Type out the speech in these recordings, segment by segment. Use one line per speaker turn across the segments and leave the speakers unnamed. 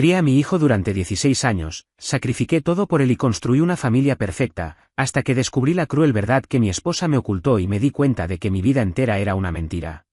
Crié a mi hijo durante 16 años, sacrifiqué todo por él y construí una familia perfecta, hasta que descubrí la cruel verdad que mi esposa me ocultó y me di cuenta de que mi vida entera era una mentira.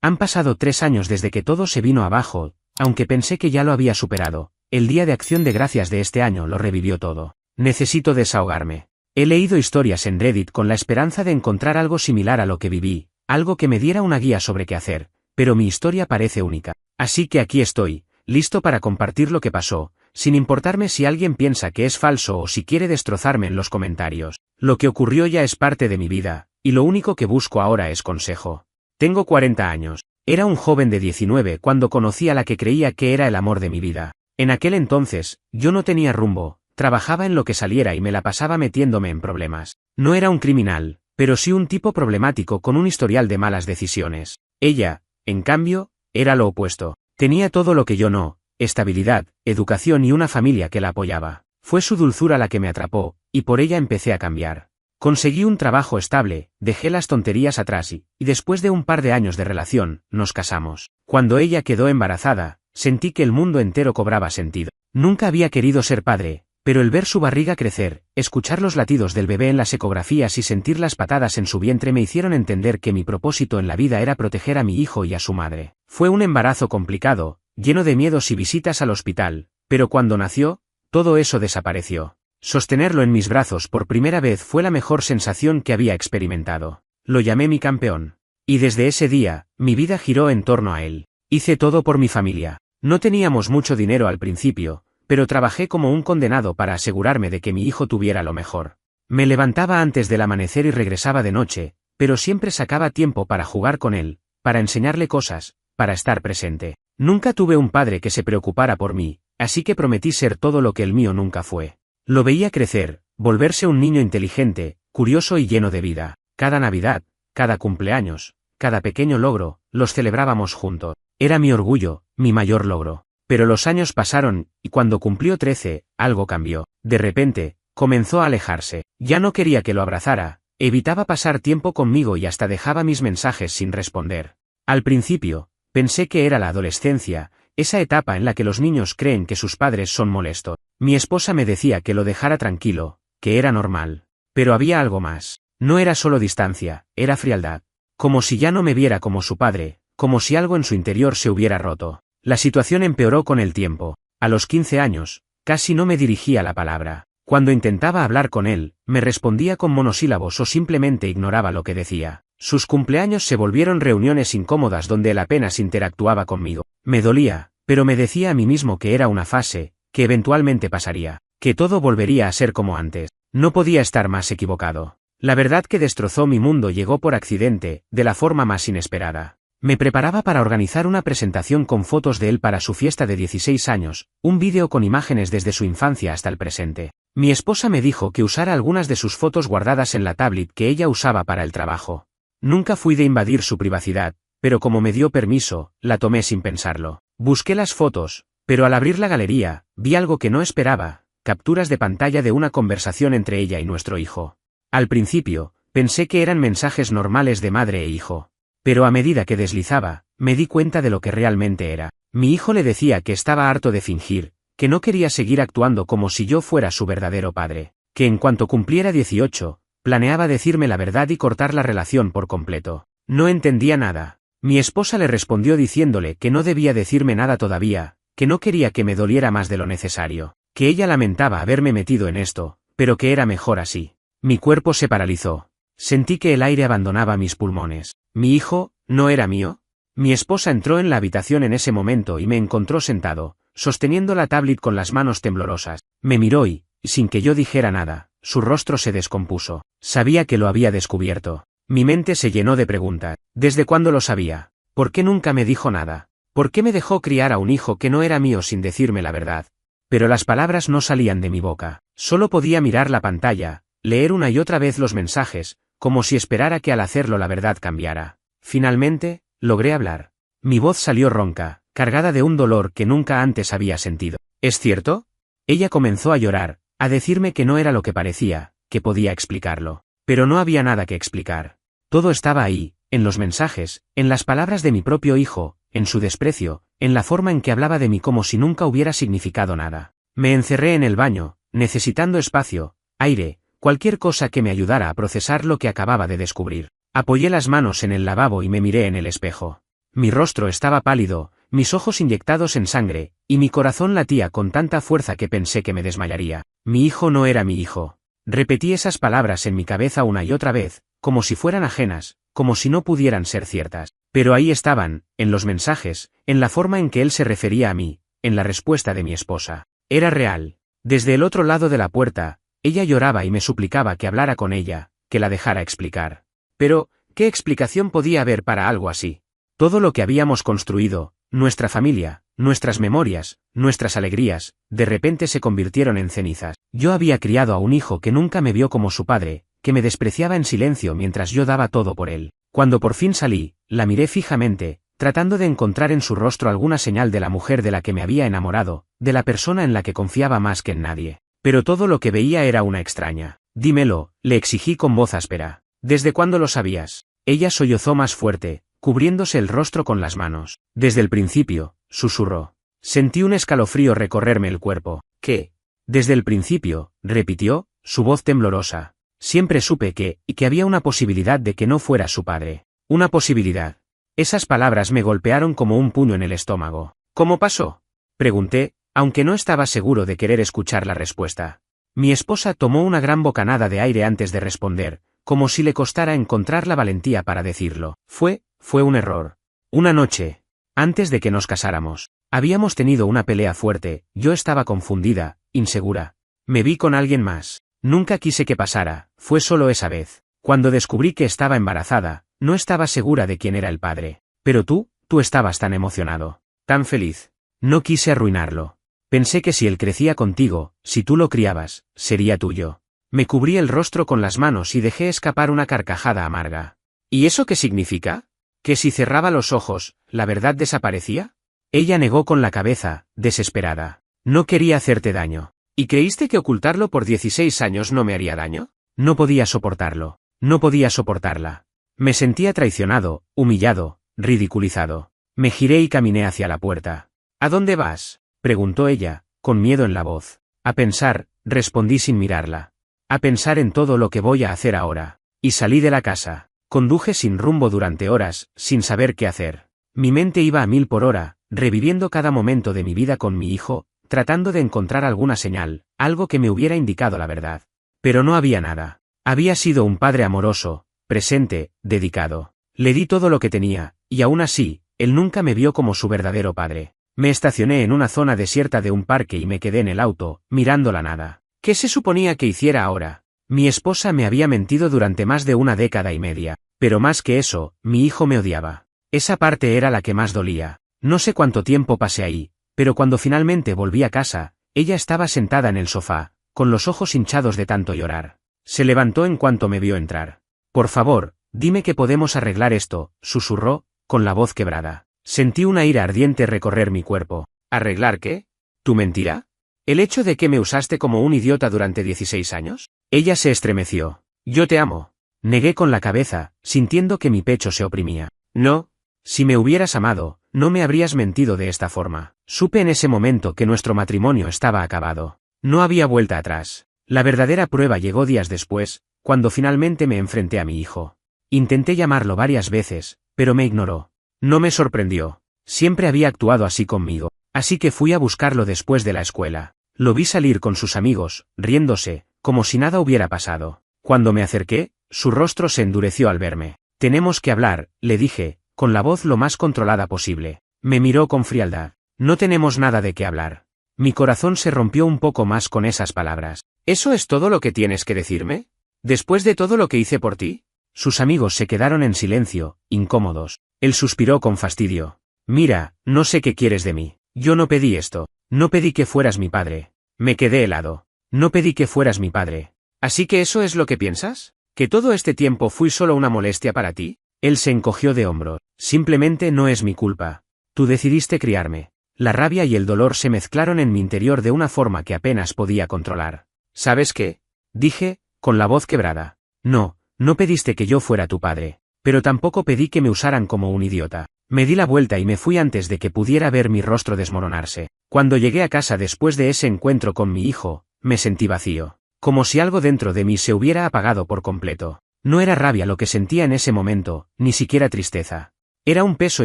Han pasado 3 años desde que todo se vino abajo, aunque pensé que ya lo había superado. El Día de Acción de Gracias de este año lo revivió todo. Necesito desahogarme. He leído historias en Reddit con la esperanza de encontrar algo similar a lo que viví, algo que me diera una guía sobre qué hacer, pero mi historia parece única. Así que aquí estoy, listo para compartir lo que pasó, sin importarme si alguien piensa que es falso o si quiere destrozarme en los comentarios. Lo que ocurrió ya es parte de mi vida, y lo único que busco ahora es consejo. Tengo 40 años. Era un joven de 19 cuando conocí a la que creía que era el amor de mi vida. En aquel entonces, yo no tenía rumbo, trabajaba en lo que saliera y me la pasaba metiéndome en problemas. No era un criminal, pero sí un tipo problemático con un historial de malas decisiones. Ella, en cambio, era lo opuesto. Tenía todo lo que yo no, estabilidad, educación y una familia que la apoyaba. Fue su dulzura la que me atrapó, y por ella empecé a cambiar. Conseguí un trabajo estable, dejé las tonterías atrás y después de un par de años de relación, nos casamos. Cuando ella quedó embarazada, sentí que el mundo entero cobraba sentido. Nunca había querido ser padre, pero el ver su barriga crecer, escuchar los latidos del bebé en las ecografías y sentir las patadas en su vientre me hicieron entender que mi propósito en la vida era proteger a mi hijo y a su madre. Fue un embarazo complicado, lleno de miedos y visitas al hospital, pero cuando nació, todo eso desapareció. Sostenerlo en mis brazos por primera vez fue la mejor sensación que había experimentado. Lo llamé mi campeón. Y desde ese día, mi vida giró en torno a él. Hice todo por mi familia. No teníamos mucho dinero al principio, pero trabajé como un condenado para asegurarme de que mi hijo tuviera lo mejor. Me levantaba antes del amanecer y regresaba de noche, pero siempre sacaba tiempo para jugar con él, para enseñarle cosas, para estar presente. Nunca tuve un padre que se preocupara por mí, así que prometí ser todo lo que el mío nunca fue. Lo veía crecer, volverse un niño inteligente, curioso y lleno de vida. Cada Navidad, cada cumpleaños, cada pequeño logro, los celebrábamos juntos. Era mi orgullo, mi mayor logro. Pero los años pasaron, y cuando cumplió 13, algo cambió. De repente, comenzó a alejarse. Ya no quería que lo abrazara, evitaba pasar tiempo conmigo y hasta dejaba mis mensajes sin responder. Al principio, pensé que era la adolescencia, esa etapa en la que los niños creen que sus padres son molestos. Mi esposa me decía que lo dejara tranquilo, que era normal. Pero había algo más. No era solo distancia, era frialdad. Como si ya no me viera como su padre, como si algo en su interior se hubiera roto. La situación empeoró con el tiempo. A los 15 años, casi no me dirigía la palabra. Cuando intentaba hablar con él, me respondía con monosílabos o simplemente ignoraba lo que decía. Sus cumpleaños se volvieron reuniones incómodas donde él apenas interactuaba conmigo. Me dolía, pero me decía a mí mismo que era una fase, que eventualmente pasaría, que todo volvería a ser como antes. No podía estar más equivocado. La verdad que destrozó mi mundo llegó por accidente, de la forma más inesperada. Me preparaba para organizar una presentación con fotos de él para su fiesta de 16 años, un vídeo con imágenes desde su infancia hasta el presente. Mi esposa me dijo que usara algunas de sus fotos guardadas en la tablet que ella usaba para el trabajo. Nunca fui de invadir su privacidad, pero como me dio permiso, la tomé sin pensarlo. Busqué las fotos, pero al abrir la galería, vi algo que no esperaba, capturas de pantalla de una conversación entre ella y nuestro hijo. Al principio, pensé que eran mensajes normales de madre e hijo. Pero a medida que deslizaba, me di cuenta de lo que realmente era. Mi hijo le decía que estaba harto de fingir, que no quería seguir actuando como si yo fuera su verdadero padre, que en cuanto cumpliera 18, planeaba decirme la verdad y cortar la relación por completo. No entendía nada. Mi esposa le respondió diciéndole que no debía decirme nada todavía, que no quería que me doliera más de lo necesario, que ella lamentaba haberme metido en esto, pero que era mejor así. Mi cuerpo se paralizó. Sentí que el aire abandonaba mis pulmones. ¿Mi hijo no era mío? Mi esposa entró en la habitación en ese momento y me encontró sentado, sosteniendo la tablet con las manos temblorosas. Me miró y, sin que yo dijera nada, su rostro se descompuso. Sabía que lo había descubierto. Mi mente se llenó de preguntas. ¿Desde cuándo lo sabía? ¿Por qué nunca me dijo nada? ¿Por qué me dejó criar a un hijo que no era mío sin decirme la verdad? Pero las palabras no salían de mi boca. Solo podía mirar la pantalla, leer una y otra vez los mensajes, como si esperara que al hacerlo la verdad cambiara. Finalmente, logré hablar. Mi voz salió ronca, cargada de un dolor que nunca antes había sentido. ¿Es cierto? Ella comenzó a llorar, a decirme que no era lo que parecía, que podía explicarlo. Pero no había nada que explicar. Todo estaba ahí, en los mensajes, en las palabras de mi propio hijo, en su desprecio, en la forma en que hablaba de mí como si nunca hubiera significado nada. Me encerré en el baño, necesitando espacio, aire, cualquier cosa que me ayudara a procesar lo que acababa de descubrir. Apoyé las manos en el lavabo y me miré en el espejo. Mi rostro estaba pálido, mis ojos inyectados en sangre, y mi corazón latía con tanta fuerza que pensé que me desmayaría. Mi hijo no era mi hijo. Repetí esas palabras en mi cabeza una y otra vez, como si fueran ajenas, como si no pudieran ser ciertas. Pero ahí estaban, en los mensajes, en la forma en que él se refería a mí, en la respuesta de mi esposa. Era real. Desde el otro lado de la puerta, ella lloraba y me suplicaba que hablara con ella, que la dejara explicar. Pero, ¿qué explicación podía haber para algo así? Todo lo que habíamos construido, nuestra familia, nuestras memorias, nuestras alegrías, de repente se convirtieron en cenizas. Yo había criado a un hijo que nunca me vio como su padre, que me despreciaba en silencio mientras yo daba todo por él. Cuando por fin salí, la miré fijamente, tratando de encontrar en su rostro alguna señal de la mujer de la que me había enamorado, de la persona en la que confiaba más que en nadie. Pero todo lo que veía era una extraña. Dímelo, le exigí con voz áspera. ¿Desde cuándo lo sabías? Ella sollozó más fuerte, cubriéndose el rostro con las manos. Desde el principio, susurró. Sentí un escalofrío recorrerme el cuerpo. ¿Qué? Desde el principio, repitió, su voz temblorosa. Siempre supe que había una posibilidad de que no fuera su padre. Una posibilidad. Esas palabras me golpearon como un puño en el estómago. ¿Cómo pasó? Pregunté, aunque no estaba seguro de querer escuchar la respuesta. Mi esposa tomó una gran bocanada de aire antes de responder, como si le costara encontrar la valentía para decirlo. Fue un error. Una noche, antes de que nos casáramos, habíamos tenido una pelea fuerte, yo estaba confundida, insegura. Me vi con alguien más. Nunca quise que pasara, fue solo esa vez. Cuando descubrí que estaba embarazada, no estaba segura de quién era el padre. Pero tú estabas tan emocionado, tan feliz. No quise arruinarlo. Pensé que si él crecía contigo, si tú lo criabas, sería tuyo. Me cubrí el rostro con las manos y dejé escapar una carcajada amarga. ¿Y eso qué significa? ¿Que si cerraba los ojos, la verdad desaparecía? Ella negó con la cabeza, desesperada. No quería hacerte daño. ¿Y creíste que ocultarlo por 16 años no me haría daño? No podía soportarlo. No podía soportarla. Me sentía traicionado, humillado, ridiculizado. Me giré y caminé hacia la puerta. ¿A dónde vas?, preguntó ella, con miedo en la voz. A pensar, respondí sin mirarla. A pensar en todo lo que voy a hacer ahora. Y salí de la casa. Conduje sin rumbo durante horas, sin saber qué hacer. Mi mente iba a 1000 por hora, reviviendo cada momento de mi vida con mi hijo, tratando de encontrar alguna señal, algo que me hubiera indicado la verdad. Pero no había nada. Había sido un padre amoroso, presente, dedicado. Le di todo lo que tenía, y aún así, él nunca me vio como su verdadero padre. Me estacioné en una zona desierta de un parque y me quedé en el auto, mirando la nada. ¿Qué se suponía que hiciera ahora? Mi esposa me había mentido durante más de una década y media, pero más que eso, mi hijo me odiaba. Esa parte era la que más dolía. No sé cuánto tiempo pasé ahí, pero cuando finalmente volví a casa, ella estaba sentada en el sofá, con los ojos hinchados de tanto llorar. Se levantó en cuanto me vio entrar. Por favor, dime que podemos arreglar esto, susurró, con la voz quebrada. Sentí una ira ardiente recorrer mi cuerpo. ¿Arreglar qué? ¿Tu mentira? ¿El hecho de que me usaste como un idiota durante 16 años? Ella se estremeció. Yo te amo. Negué con la cabeza, sintiendo que mi pecho se oprimía. No. Si me hubieras amado, no me habrías mentido de esta forma. Supe en ese momento que nuestro matrimonio estaba acabado. No había vuelta atrás. La verdadera prueba llegó días después, cuando finalmente me enfrenté a mi hijo. Intenté llamarlo varias veces, pero me ignoró. No me sorprendió. Siempre había actuado así conmigo. Así que fui a buscarlo después de la escuela. Lo vi salir con sus amigos, riéndose, como si nada hubiera pasado. Cuando me acerqué, su rostro se endureció al verme. Tenemos que hablar, le dije, con la voz lo más controlada posible. Me miró con frialdad. No tenemos nada de qué hablar. Mi corazón se rompió un poco más con esas palabras. ¿Eso es todo lo que tienes que decirme? ¿Después de todo lo que hice por ti? Sus amigos se quedaron en silencio, incómodos. Él suspiró con fastidio. Mira, no sé qué quieres de mí. Yo no pedí esto. No pedí que fueras mi padre. Me quedé helado. No pedí que fueras mi padre. ¿Así que eso es lo que piensas? ¿Que todo este tiempo fui solo una molestia para ti? Él se encogió de hombros. Simplemente no es mi culpa. Tú decidiste criarme. La rabia y el dolor se mezclaron en mi interior de una forma que apenas podía controlar. ¿Sabes qué? Dije, con la voz quebrada. No pediste que yo fuera tu padre. Pero tampoco pedí que me usaran como un idiota. Me di la vuelta y me fui antes de que pudiera ver mi rostro desmoronarse. Cuando llegué a casa después de ese encuentro con mi hijo, me sentí vacío, como si algo dentro de mí se hubiera apagado por completo. No era rabia lo que sentía en ese momento, ni siquiera tristeza. Era un peso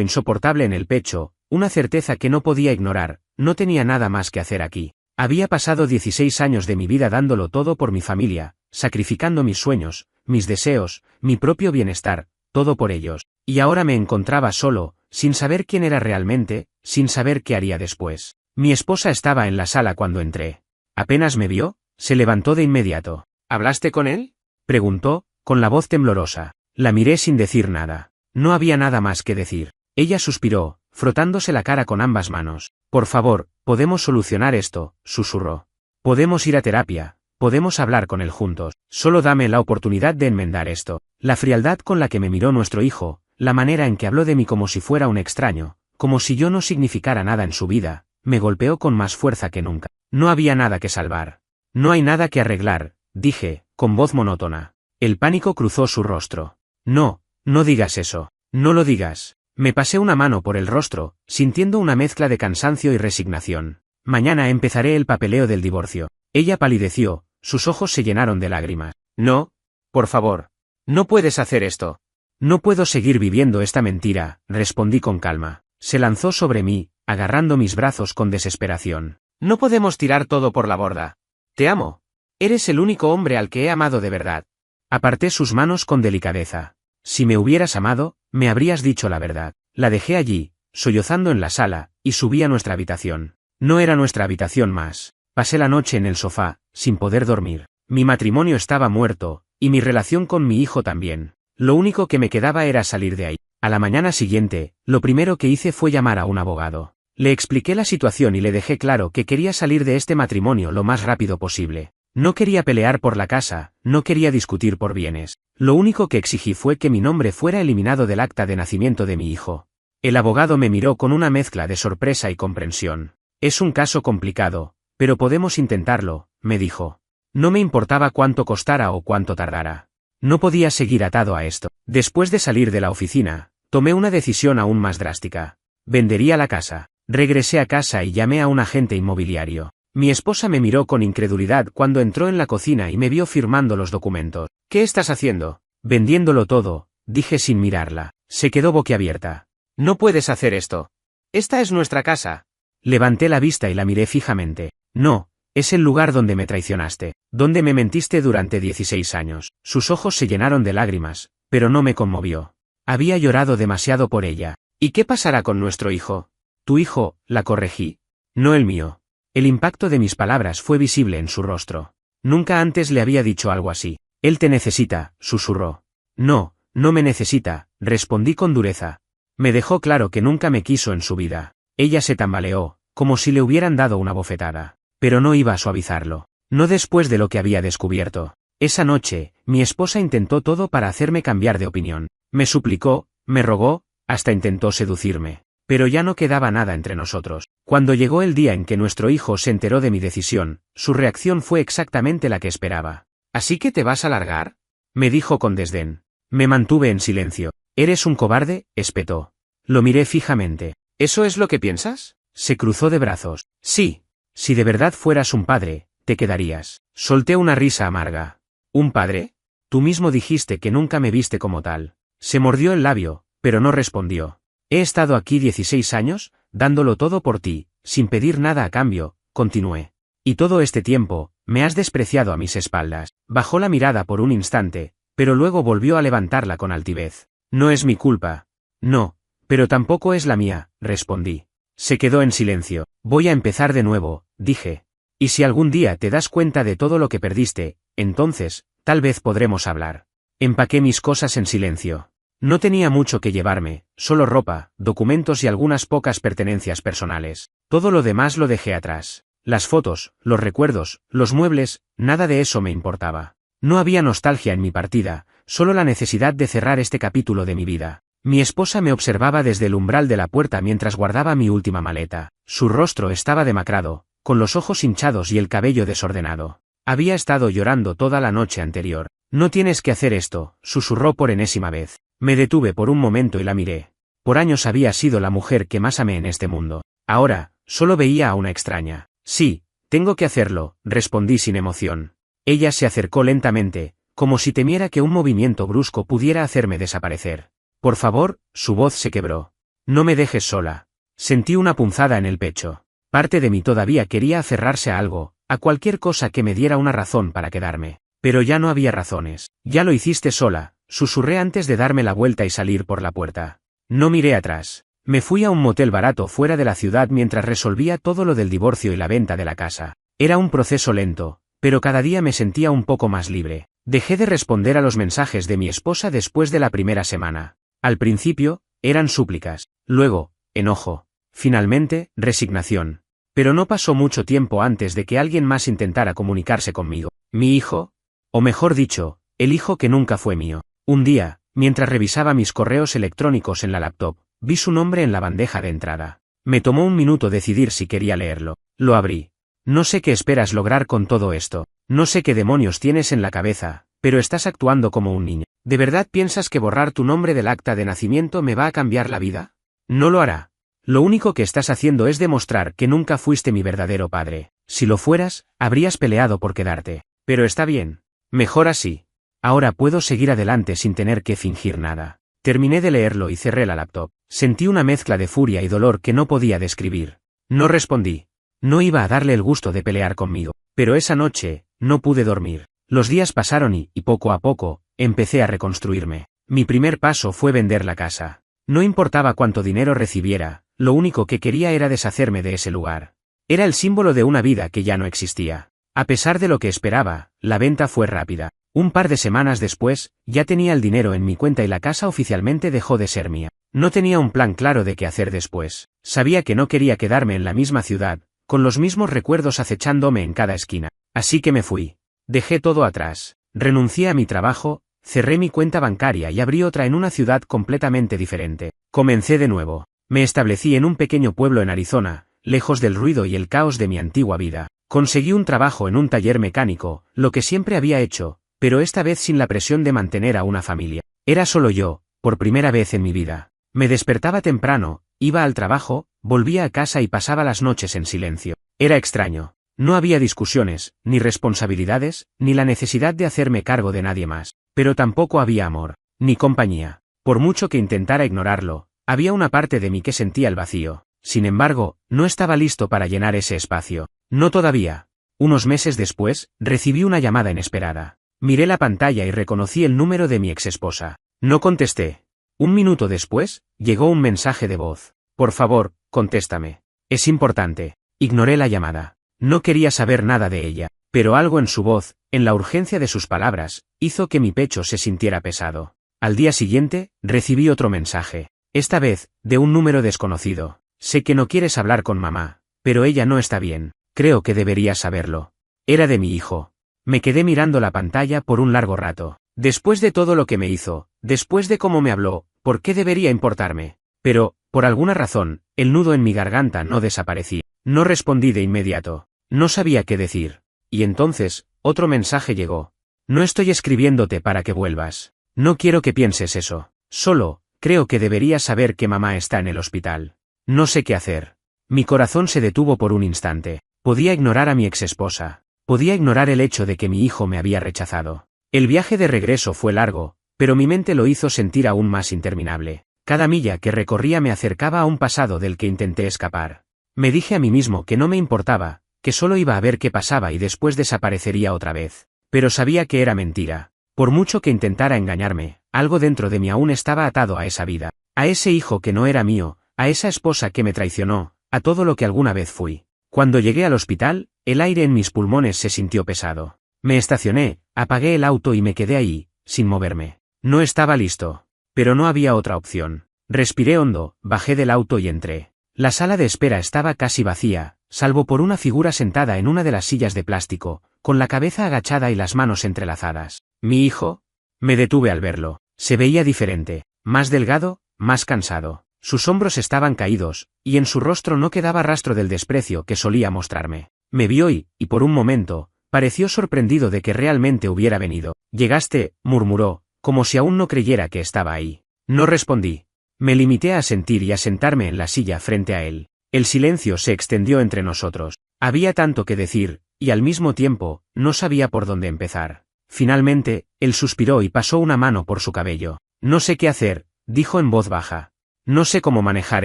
insoportable en el pecho, una certeza que no podía ignorar, no tenía nada más que hacer aquí. Había pasado 16 años de mi vida dándolo todo por mi familia, sacrificando mis sueños, mis deseos, mi propio bienestar, todo por ellos. Y ahora me encontraba solo, sin saber quién era realmente, sin saber qué haría después. Mi esposa estaba en la sala cuando entré. Apenas me vio, se levantó de inmediato.
¿Hablaste con él?,
preguntó, con la voz temblorosa. La miré sin decir nada. No había nada más que decir. Ella suspiró, frotándose la cara con ambas manos. Por favor, podemos solucionar esto, susurró. Podemos ir a terapia, podemos hablar con él juntos. Solo dame la oportunidad de enmendar esto. La frialdad con la que me miró nuestro hijo, la manera en que habló de mí como si fuera un extraño, como si yo no significara nada en su vida, me golpeó con más fuerza que nunca. No había nada que salvar. No hay nada que arreglar, dije, con voz monótona. El pánico cruzó su rostro. No, no digas eso. No lo digas. Me pasé una mano por el rostro, sintiendo una mezcla de cansancio y resignación. Mañana empezaré el papeleo del divorcio. Ella palideció, sus ojos se llenaron de lágrimas.
No, por favor. No puedes hacer esto.
No puedo seguir viviendo esta mentira, respondí con calma. Se lanzó sobre mí, agarrando mis brazos con desesperación.
No podemos tirar todo por la borda. Te amo. Eres el único hombre al que he amado de verdad.
Aparté sus manos con delicadeza. Si me hubieras amado, me habrías dicho la verdad. La dejé allí, sollozando en la sala, y subí a nuestra habitación. No era nuestra habitación más. Pasé la noche en el sofá, sin poder dormir. Mi matrimonio estaba muerto, y mi relación con mi hijo también. Lo único que me quedaba era salir de ahí. A la mañana siguiente, lo primero que hice fue llamar a un abogado. Le expliqué la situación y le dejé claro que quería salir de este matrimonio lo más rápido posible. No quería pelear por la casa, no quería discutir por bienes. Lo único que exigí fue que mi nombre fuera eliminado del acta de nacimiento de mi hijo. El abogado me miró con una mezcla de sorpresa y comprensión. Es un caso complicado, pero podemos intentarlo, me dijo. No me importaba cuánto costara o cuánto tardara. No podía seguir atado a esto. Después de salir de la oficina, tomé una decisión aún más drástica. Vendería la casa. Regresé a casa y llamé a un agente inmobiliario. Mi esposa me miró con incredulidad cuando entró en la cocina y me vio firmando los documentos.
¿Qué estás haciendo?
Vendiéndolo todo, dije sin mirarla. Se quedó boquiabierta.
No puedes hacer esto. Esta es nuestra casa.
Levanté la vista y la miré fijamente. No, es el lugar donde me traicionaste, donde me mentiste durante 16 años. Sus ojos se llenaron de lágrimas, pero no me conmovió. Había llorado demasiado por ella.
¿Y qué pasará con nuestro hijo?
Tu hijo, la corregí. No el mío. El impacto de mis palabras fue visible en su rostro. Nunca antes le había dicho algo así. Él te necesita, susurró. No, no me necesita, respondí con dureza. Me dejó claro que nunca me quiso en su vida. Ella se tambaleó, como si le hubieran dado una bofetada. Pero no iba a suavizarlo. No después de lo que había descubierto. Esa noche, mi esposa intentó todo para hacerme cambiar de opinión. Me suplicó, me rogó, hasta intentó seducirme. Pero ya no quedaba nada entre nosotros. Cuando llegó el día en que nuestro hijo se enteró de mi decisión, su reacción fue exactamente la que esperaba.
¿Así que te vas a largar?,
me dijo con desdén. Me mantuve en silencio. ¿Eres un cobarde?, espetó. Lo miré fijamente.
¿Eso es lo que piensas?
Se cruzó de brazos.
Sí.
Si de verdad fueras un padre, te quedarías. Solté una risa amarga. ¿Un padre? Tú mismo dijiste que nunca me viste como tal. Se mordió el labio, pero no respondió. He estado aquí 16 años, dándolo todo por ti, sin pedir nada a cambio, continué. Y todo este tiempo, me has despreciado a mis espaldas. Bajó la mirada por un instante, pero luego volvió a levantarla con altivez. No es mi culpa. No, pero tampoco es la mía, respondí. Se quedó en silencio. Voy a empezar de nuevo, dije. Y si algún día te das cuenta de todo lo que perdiste, entonces, tal vez podremos hablar. Empaqué mis cosas en silencio. No tenía mucho que llevarme, solo ropa, documentos y algunas pocas pertenencias personales. Todo lo demás lo dejé atrás. Las fotos, los recuerdos, los muebles, nada de eso me importaba. No había nostalgia en mi partida, solo la necesidad de cerrar este capítulo de mi vida. Mi esposa me observaba desde el umbral de la puerta mientras guardaba mi última maleta. Su rostro estaba demacrado, con los ojos hinchados y el cabello desordenado. Había estado llorando toda la noche anterior. No tienes que hacer esto, susurró por enésima vez. Me detuve por un momento y la miré. Por años había sido la mujer que más amé en este mundo. Ahora, solo veía a una extraña. Sí, tengo que hacerlo, respondí sin emoción. Ella se acercó lentamente, como si temiera que un movimiento brusco pudiera hacerme desaparecer. Por favor, su voz se quebró. No me dejes sola. Sentí una punzada en el pecho. Parte de mí todavía quería aferrarse a algo, a cualquier cosa que me diera una razón para quedarme. Pero ya no había razones. Ya lo hiciste sola, susurré antes de darme la vuelta y salir por la puerta. No miré atrás. Me fui a un motel barato fuera de la ciudad mientras resolvía todo lo del divorcio y la venta de la casa. Era un proceso lento, pero cada día me sentía un poco más libre. Dejé de responder a los mensajes de mi esposa después de la primera semana. Al principio, eran súplicas. Luego, enojo. Finalmente, resignación. Pero no pasó mucho tiempo antes de que alguien más intentara comunicarse conmigo. Mi hijo, o mejor dicho, el hijo que nunca fue mío. Un día, mientras revisaba mis correos electrónicos en la laptop, vi su nombre en la bandeja de entrada. Me tomó un minuto decidir si quería leerlo. Lo abrí. No sé qué esperas lograr con todo esto. No sé qué demonios tienes en la cabeza, pero estás actuando como un niño. ¿De verdad piensas que borrar tu nombre del acta de nacimiento me va a cambiar la vida? No lo hará. Lo único que estás haciendo es demostrar que nunca fuiste mi verdadero padre. Si lo fueras, habrías peleado por quedarte. Pero está bien. Mejor así. Ahora puedo seguir adelante sin tener que fingir nada. Terminé de leerlo y cerré la laptop. Sentí una mezcla de furia y dolor que no podía describir. No respondí. No iba a darle el gusto de pelear conmigo. Pero esa noche, no pude dormir. Los días pasaron y poco a poco, empecé a reconstruirme. Mi primer paso fue vender la casa. No importaba cuánto dinero recibiera, lo único que quería era deshacerme de ese lugar. Era el símbolo de una vida que ya no existía. A pesar de lo que esperaba, la venta fue rápida. Un par de semanas después, ya tenía el dinero en mi cuenta y la casa oficialmente dejó de ser mía. No tenía un plan claro de qué hacer después. Sabía que no quería quedarme en la misma ciudad, con los mismos recuerdos acechándome en cada esquina. Así que me fui. Dejé todo atrás. Renuncié a mi trabajo, cerré mi cuenta bancaria y abrí otra en una ciudad completamente diferente. Comencé de nuevo. Me establecí en un pequeño pueblo en Arizona, lejos del ruido y el caos de mi antigua vida. Conseguí un trabajo en un taller mecánico, lo que siempre había hecho, pero esta vez sin la presión de mantener a una familia. Era solo yo, por primera vez en mi vida. Me despertaba temprano, iba al trabajo, volvía a casa y pasaba las noches en silencio. Era extraño. No había discusiones, ni responsabilidades, ni la necesidad de hacerme cargo de nadie más. Pero tampoco había amor, ni compañía. Por mucho que intentara ignorarlo, había una parte de mí que sentía el vacío. Sin embargo, no estaba listo para llenar ese espacio. No todavía. Unos meses después, recibí una llamada inesperada. Miré la pantalla y reconocí el número de mi exesposa. No contesté. Un minuto después, llegó un mensaje de voz. Por favor, contéstame. Es importante. Ignoré la llamada. No quería saber nada de ella, pero algo en su voz, en la urgencia de sus palabras, hizo que mi pecho se sintiera pesado. Al día siguiente, recibí otro mensaje. Esta vez, de un número desconocido. Sé que no quieres hablar con mamá, pero ella no está bien. Creo que deberías saberlo. Era de mi hijo. Me quedé mirando la pantalla por un largo rato. Después de todo lo que me hizo, después de cómo me habló, ¿por qué debería importarme? Pero, por alguna razón, el nudo en mi garganta no desaparecía. No respondí de inmediato. No sabía qué decir. Y entonces, otro mensaje llegó. No estoy escribiéndote para que vuelvas. No quiero que pienses eso. Solo, creo que deberías saber que mamá está en el hospital. No sé qué hacer. Mi corazón se detuvo por un instante. Podía ignorar a mi exesposa. Podía ignorar el hecho de que mi hijo me había rechazado. El viaje de regreso fue largo, pero mi mente lo hizo sentir aún más interminable. Cada milla que recorría me acercaba a un pasado del que intenté escapar. Me dije a mí mismo que no me importaba, que solo iba a ver qué pasaba y después desaparecería otra vez. Pero sabía que era mentira. Por mucho que intentara engañarme, algo dentro de mí aún estaba atado a esa vida, a ese hijo que no era mío, a esa esposa que me traicionó, a todo lo que alguna vez fui. Cuando llegué al hospital, el aire en mis pulmones se sintió pesado. Me estacioné, apagué el auto y me quedé ahí, sin moverme. No estaba listo. Pero no había otra opción. Respiré hondo, bajé del auto y entré. La sala de espera estaba casi vacía, salvo por una figura sentada en una de las sillas de plástico, con la cabeza agachada y las manos entrelazadas. ¿Mi hijo? Me detuve al verlo. Se veía diferente, más delgado, más cansado. Sus hombros estaban caídos, y en su rostro no quedaba rastro del desprecio que solía mostrarme. Me vio y, por un momento, pareció sorprendido de que realmente hubiera venido. Llegaste, murmuró, como si aún no creyera que estaba ahí. No respondí. Me limité a asentir y a sentarme en la silla frente a él. El silencio se extendió entre nosotros. Había tanto que decir, y al mismo tiempo, no sabía por dónde empezar. Finalmente, él suspiró y pasó una mano por su cabello. No sé qué hacer, dijo en voz baja. No sé cómo manejar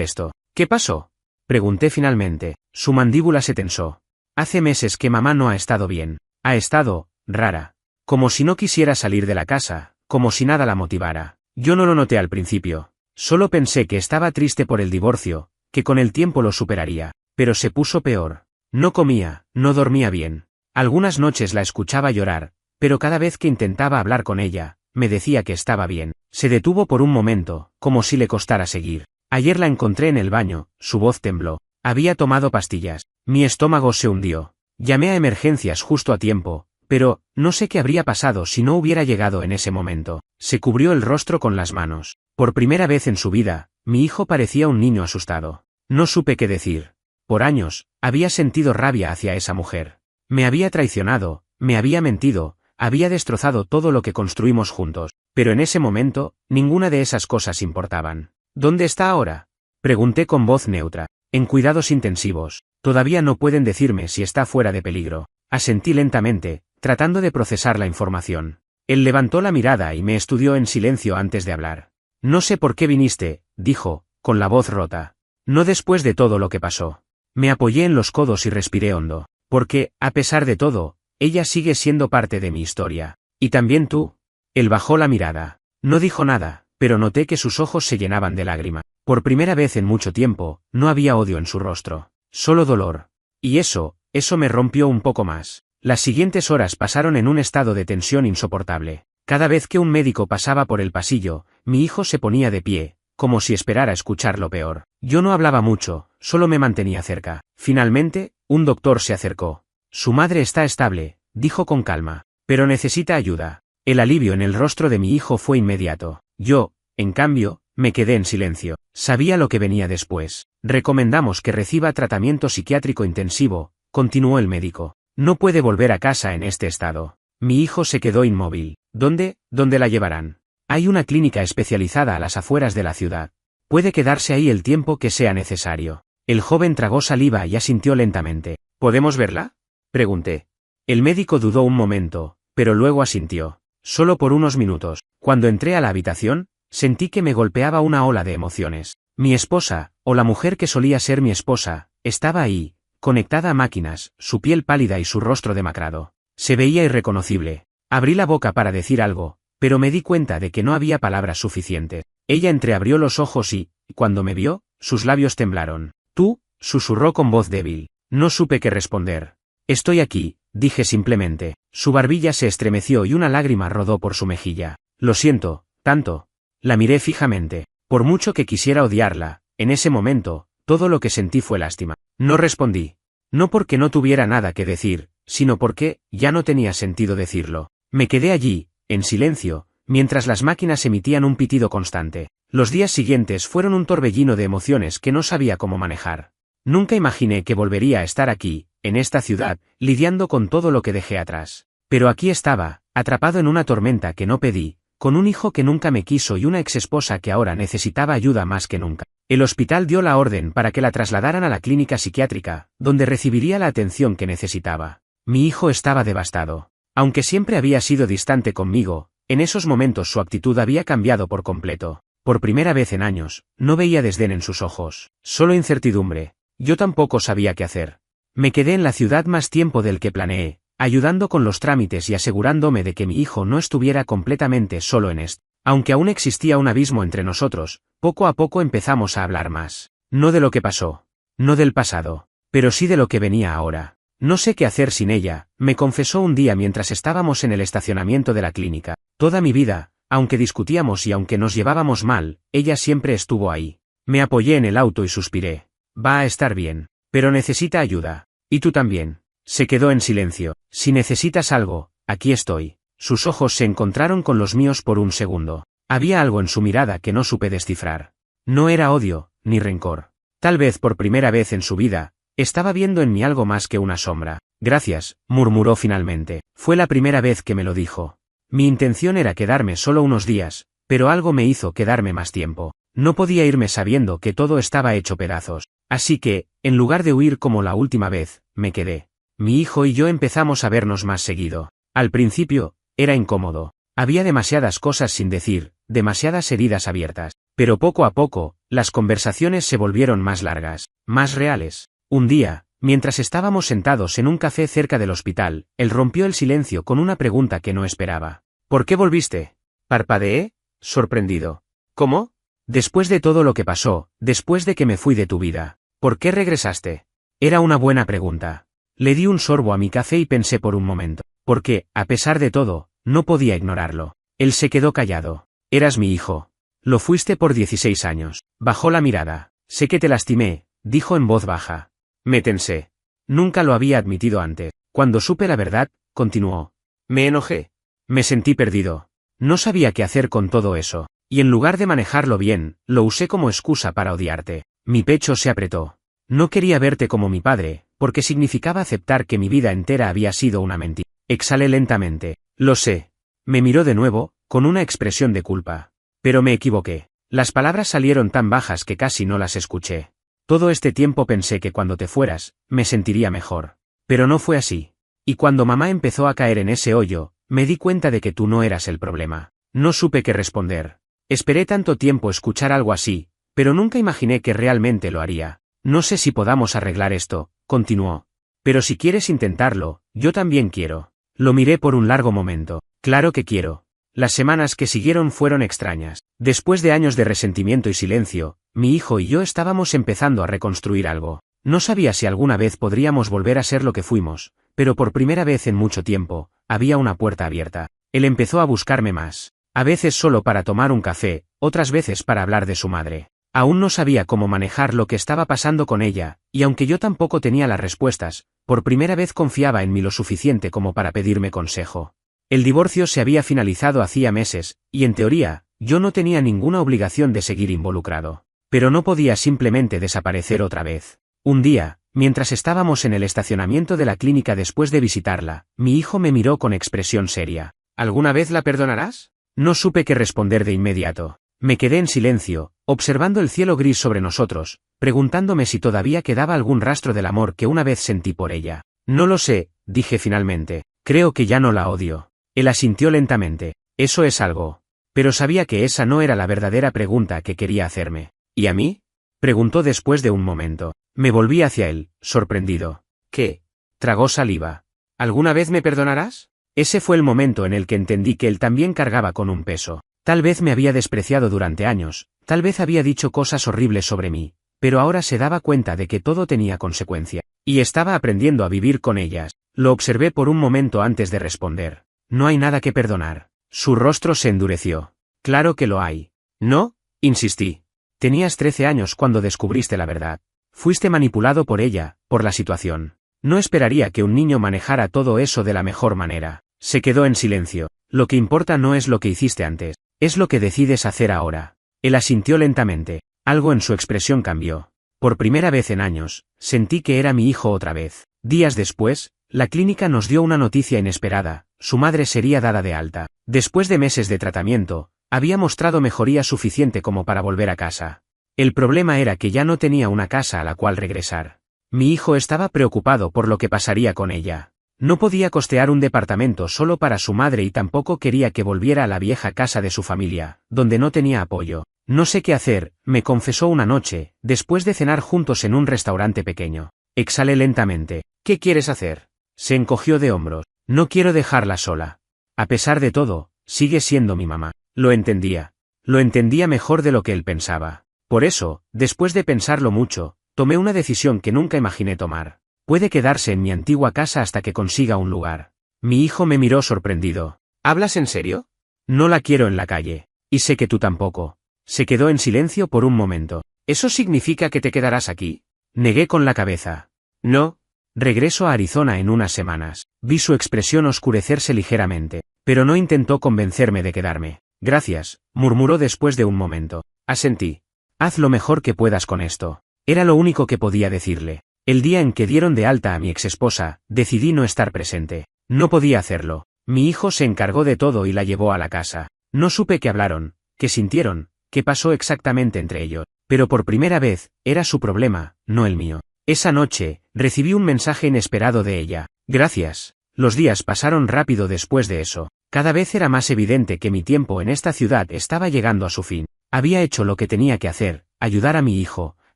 esto. ¿Qué pasó? Pregunté finalmente. Su mandíbula se tensó. Hace meses que mamá no ha estado bien. Ha estado, rara. Como si no quisiera salir de la casa, como si nada la motivara. Yo no lo noté al principio. Solo pensé que estaba triste por el divorcio, que con el tiempo lo superaría. Pero se puso peor. No comía, no dormía bien. Algunas noches la escuchaba llorar, pero cada vez que intentaba hablar con ella, me decía que estaba bien. Se detuvo por un momento, como si le costara seguir. Ayer la encontré en el baño, su voz tembló. Había tomado pastillas. Mi estómago se hundió. Llamé a emergencias justo a tiempo, pero, no sé qué habría pasado si no hubiera llegado en ese momento. Se cubrió el rostro con las manos. Por primera vez en su vida, mi hijo parecía un niño asustado. No supe qué decir. Por años, había sentido rabia hacia esa mujer. Me había traicionado, me había mentido, había destrozado todo lo que construimos juntos, pero en ese momento, ninguna de esas cosas importaban. ¿Dónde está ahora? Pregunté con voz neutra. En cuidados intensivos. Todavía no pueden decirme si está fuera de peligro. Asentí lentamente, tratando de procesar la información. Él levantó la mirada y me estudió en silencio antes de hablar. No sé por qué viniste, dijo, con la voz rota. No después de todo lo que pasó. Me apoyé en los codos y respiré hondo. Porque, a pesar de todo, ella sigue siendo parte de mi historia. ¿Y también tú? Él bajó la mirada. No dijo nada, pero noté que sus ojos se llenaban de lágrima. Por primera vez en mucho tiempo, no había odio en su rostro. Solo dolor. Y eso me rompió un poco más. Las siguientes horas pasaron en un estado de tensión insoportable. Cada vez que un médico pasaba por el pasillo, mi hijo se ponía de pie, como si esperara escuchar lo peor. Yo no hablaba mucho, solo me mantenía cerca. Finalmente, un doctor se acercó. Su madre está estable, dijo con calma, pero necesita ayuda. El alivio en el rostro de mi hijo fue inmediato. Yo, en cambio, me quedé en silencio. Sabía lo que venía después. Recomendamos que reciba tratamiento psiquiátrico intensivo, continuó el médico. No puede volver a casa en este estado. Mi hijo se quedó inmóvil. ¿Dónde la llevarán? Hay una clínica especializada a las afueras de la ciudad. Puede quedarse ahí el tiempo que sea necesario. El joven tragó saliva y asintió lentamente. ¿Podemos verla? Pregunté. El médico dudó un momento, pero luego asintió. Solo por unos minutos. Cuando entré a la habitación, sentí que me golpeaba una ola de emociones. Mi esposa, o la mujer que solía ser mi esposa, estaba ahí, conectada a máquinas, su piel pálida y su rostro demacrado. Se veía irreconocible. Abrí la boca para decir algo, pero me di cuenta de que no había palabras suficientes. Ella entreabrió los ojos y, cuando me vio, sus labios temblaron. «Tú», susurró con voz débil. No supe qué responder. «Estoy aquí», dije simplemente. Su barbilla se estremeció y una lágrima rodó por su mejilla. «Lo siento, tanto». La miré fijamente. Por mucho que quisiera odiarla, en ese momento, todo lo que sentí fue lástima. No respondí. No porque no tuviera nada que decir, sino porque, ya no tenía sentido decirlo. Me quedé allí, en silencio, mientras las máquinas emitían un pitido constante. Los días siguientes fueron un torbellino de emociones que no sabía cómo manejar. Nunca imaginé que volvería a estar aquí, en esta ciudad, lidiando con todo lo que dejé atrás. Pero aquí estaba, atrapado en una tormenta que no pedí, con un hijo que nunca me quiso y una exesposa que ahora necesitaba ayuda más que nunca. El hospital dio la orden para que la trasladaran a la clínica psiquiátrica, donde recibiría la atención que necesitaba. Mi hijo estaba devastado. Aunque siempre había sido distante conmigo, en esos momentos su actitud había cambiado por completo. Por primera vez en años, no veía desdén en sus ojos, solo incertidumbre. Yo tampoco sabía qué hacer. Me quedé en la ciudad más tiempo del que planeé, ayudando con los trámites y asegurándome de que mi hijo no estuviera completamente solo en esto. Aunque aún existía un abismo entre nosotros, poco a poco empezamos a hablar más. No de lo que pasó, no del pasado, pero sí de lo que venía ahora. No sé qué hacer sin ella, me confesó un día mientras estábamos en el estacionamiento de la clínica. Toda mi vida, aunque discutíamos y aunque nos llevábamos mal, ella siempre estuvo ahí. Me apoyé en el auto y suspiré. Va a estar bien, pero necesita ayuda. Y tú también. Se quedó en silencio. Si necesitas algo, aquí estoy. Sus ojos se encontraron con los míos por un segundo. Había algo en su mirada que no supe descifrar. No era odio, ni rencor. Tal vez por primera vez en su vida, estaba viendo en mí algo más que una sombra. Gracias, murmuró finalmente. Fue la primera vez que me lo dijo. Mi intención era quedarme solo unos días, pero algo me hizo quedarme más tiempo. No podía irme sabiendo que todo estaba hecho pedazos. Así que, en lugar de huir como la última vez, me quedé. Mi hijo y yo empezamos a vernos más seguido. Al principio, era incómodo. Había demasiadas cosas sin decir, demasiadas heridas abiertas. Pero poco a poco, las conversaciones se volvieron más largas, más reales. Un día, mientras estábamos sentados en un café cerca del hospital, él rompió el silencio con una pregunta que no esperaba. ¿Por qué volviste? Parpadeé, sorprendido. ¿Cómo? Después de todo lo que pasó, después de que me fui de tu vida, ¿por qué regresaste? Era una buena pregunta. Le di un sorbo a mi café y pensé por un momento, porque, a pesar de todo, no podía ignorarlo. Él se quedó callado. Eras mi hijo. Lo fuiste por 16 años. Bajó la mirada. Sé que te lastimé, dijo en voz baja. Me tensé. Nunca lo había admitido antes. Cuando supe la verdad, continuó. Me enojé. Me sentí perdido. No sabía qué hacer con todo eso. Y en lugar de manejarlo bien, lo usé como excusa para odiarte. Mi pecho se apretó. No quería verte como mi padre, porque significaba aceptar que mi vida entera había sido una mentira. Exhalé lentamente. Lo sé. Me miró de nuevo, con una expresión de culpa. Pero me equivoqué. Las palabras salieron tan bajas que casi no las escuché. Todo este tiempo pensé que cuando te fueras, me sentiría mejor. Pero no fue así. Y cuando mamá empezó a caer en ese hoyo, me di cuenta de que tú no eras el problema. No supe qué responder. Esperé tanto tiempo escuchar algo así, pero nunca imaginé que realmente lo haría. No sé si podamos arreglar esto, continuó. Pero si quieres intentarlo, yo también quiero. Lo miré por un largo momento. Claro que quiero. Las semanas que siguieron fueron extrañas. Después de años de resentimiento y silencio, mi hijo y yo estábamos empezando a reconstruir algo. No sabía si alguna vez podríamos volver a ser lo que fuimos, pero por primera vez en mucho tiempo, había una puerta abierta. Él empezó a buscarme más. A veces solo para tomar un café, otras veces para hablar de su madre. Aún no sabía cómo manejar lo que estaba pasando con ella, y aunque yo tampoco tenía las respuestas, por primera vez confiaba en mí lo suficiente como para pedirme consejo. El divorcio se había finalizado hacía meses, y en teoría, yo no tenía ninguna obligación de seguir involucrado. Pero no podía simplemente desaparecer otra vez. Un día, mientras estábamos en el estacionamiento de la clínica después de visitarla, mi hijo me miró con expresión seria. ¿Alguna vez la perdonarás? No supe qué responder de inmediato. Me quedé en silencio, observando el cielo gris sobre nosotros, preguntándome si todavía quedaba algún rastro del amor que una vez sentí por ella. No lo sé, dije finalmente. Creo que ya no la odio. Él asintió lentamente. Eso es algo. Pero sabía que esa no era la verdadera pregunta que quería hacerme. ¿Y a mí? Preguntó después de un momento. Me volví hacia él, sorprendido. ¿Qué? Tragó saliva. ¿Alguna vez me perdonarás? Ese fue el momento en el que entendí que él también cargaba con un peso. Tal vez me había despreciado durante años, tal vez había dicho cosas horribles sobre mí, pero ahora se daba cuenta de que todo tenía consecuencia. Y estaba aprendiendo a vivir con ellas. Lo observé por un momento antes de responder. No hay nada que perdonar. Su rostro se endureció. Claro que lo hay. ¿No? Insistí. Tenías 13 años cuando descubriste la verdad. Fuiste manipulado por ella, por la situación. No esperaría que un niño manejara todo eso de la mejor manera. Se quedó en silencio. Lo que importa no es lo que hiciste antes, es lo que decides hacer ahora. Él asintió lentamente. Algo en su expresión cambió. Por primera vez en años, sentí que era mi hijo otra vez. Días después, la clínica nos dio una noticia inesperada. Su madre sería dada de alta. Después de meses de tratamiento, había mostrado mejoría suficiente como para volver a casa. El problema era que ya no tenía una casa a la cual regresar. Mi hijo estaba preocupado por lo que pasaría con ella. No podía costear un departamento solo para su madre y tampoco quería que volviera a la vieja casa de su familia, donde no tenía apoyo. No sé qué hacer, me confesó una noche, después de cenar juntos en un restaurante pequeño. Exhalé lentamente. ¿Qué quieres hacer? Se encogió de hombros. No quiero dejarla sola. A pesar de todo, sigue siendo mi mamá. Lo entendía. Lo entendía mejor de lo que él pensaba. Por eso, después de pensarlo mucho, tomé una decisión que nunca imaginé tomar. Puede quedarse en mi antigua casa hasta que consiga un lugar. Mi hijo me miró sorprendido. ¿Hablas en serio? No la quiero en la calle. Y sé que tú tampoco. Se quedó en silencio por un momento. ¿Eso significa que te quedarás aquí? Negué con la cabeza. No. Regreso a Arizona en unas semanas. Vi su expresión oscurecerse ligeramente, pero no intentó convencerme de quedarme. Gracias, murmuró después de un momento. Asentí. Haz lo mejor que puedas con esto. Era lo único que podía decirle. El día en que dieron de alta a mi exesposa, decidí no estar presente. No podía hacerlo. Mi hijo se encargó de todo y la llevó a la casa. No supe qué hablaron, qué sintieron, qué pasó exactamente entre ellos. Pero por primera vez, era su problema, no el mío. Esa noche, recibí un mensaje inesperado de ella. Gracias. Los días pasaron rápido después de eso. Cada vez era más evidente que mi tiempo en esta ciudad estaba llegando a su fin. Había hecho lo que tenía que hacer, ayudar a mi hijo,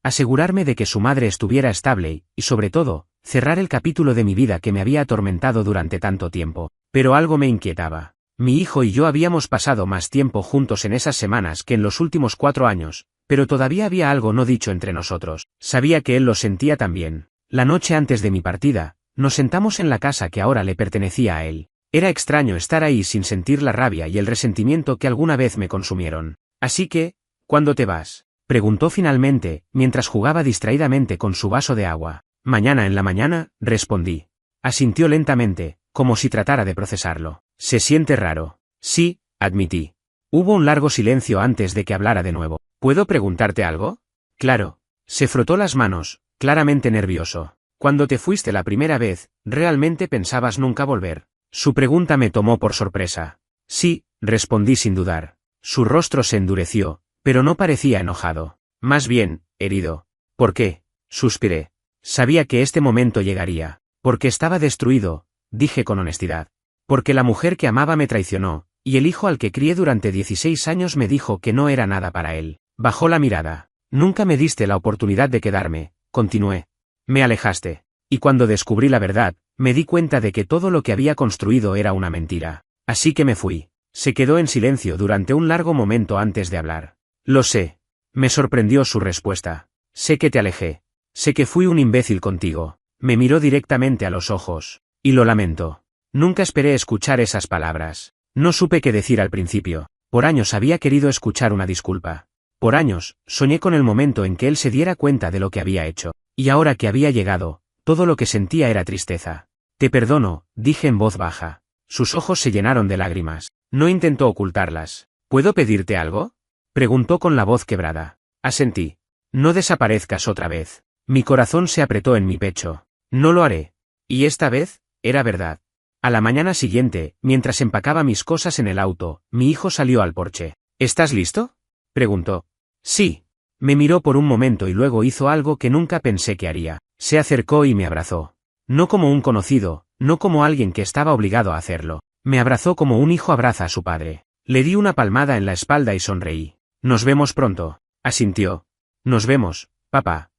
asegurarme de que su madre estuviera estable y, sobre todo, cerrar el capítulo de mi vida que me había atormentado durante tanto tiempo. Pero algo me inquietaba. Mi hijo y yo habíamos pasado más tiempo juntos en esas semanas que en los últimos 4 años, pero todavía había algo no dicho entre nosotros. Sabía que él lo sentía también. La noche antes de mi partida, nos sentamos en la casa que ahora le pertenecía a él. Era extraño estar ahí sin sentir la rabia y el resentimiento que alguna vez me consumieron. Así que, ¿cuándo te vas?, preguntó finalmente, mientras jugaba distraídamente con su vaso de agua. Mañana en la mañana, respondí. Asintió lentamente, como si tratara de procesarlo. ¿Se siente raro? Sí, admití. Hubo un largo silencio antes de que hablara de nuevo. ¿Puedo preguntarte algo? Claro. Se frotó las manos, claramente nervioso. Cuando te fuiste la primera vez, ¿realmente pensabas nunca volver? Su pregunta me tomó por sorpresa. Sí, respondí sin dudar. Su rostro se endureció, pero no parecía enojado. Más bien, herido. ¿Por qué? Suspiré. Sabía que este momento llegaría. Porque estaba destruido, dije con honestidad. Porque la mujer que amaba me traicionó, y el hijo al que crié durante 16 años me dijo que no era nada para él. Bajó la mirada. Nunca me diste la oportunidad de quedarme, continué. Me alejaste. Y cuando descubrí la verdad, me di cuenta de que todo lo que había construido era una mentira. Así que me fui. Se quedó en silencio durante un largo momento antes de hablar. Lo sé. Me sorprendió su respuesta. Sé que te alejé. Sé que fui un imbécil contigo. Me miró directamente a los ojos. Y lo lamento. Nunca esperé escuchar esas palabras. No supe qué decir al principio. Por años había querido escuchar una disculpa. Por años, soñé con el momento en que él se diera cuenta de lo que había hecho. Y ahora que había llegado, todo lo que sentía era tristeza. Te perdono, dije en voz baja. Sus ojos se llenaron de lágrimas. No intentó ocultarlas. ¿Puedo pedirte algo?, preguntó con la voz quebrada. Asentí. No desaparezcas otra vez. Mi corazón se apretó en mi pecho. No lo haré. Y esta vez, era verdad. A la mañana siguiente, mientras empacaba mis cosas en el auto, mi hijo salió al porche. ¿Estás listo?, preguntó. Sí. Me miró por un momento y luego hizo algo que nunca pensé que haría. Se acercó y me abrazó. No como un conocido, no como alguien que estaba obligado a hacerlo. Me abrazó como un hijo abraza a su padre. Le di una palmada en la espalda y sonreí. Nos vemos pronto, asintió. Nos vemos, papá.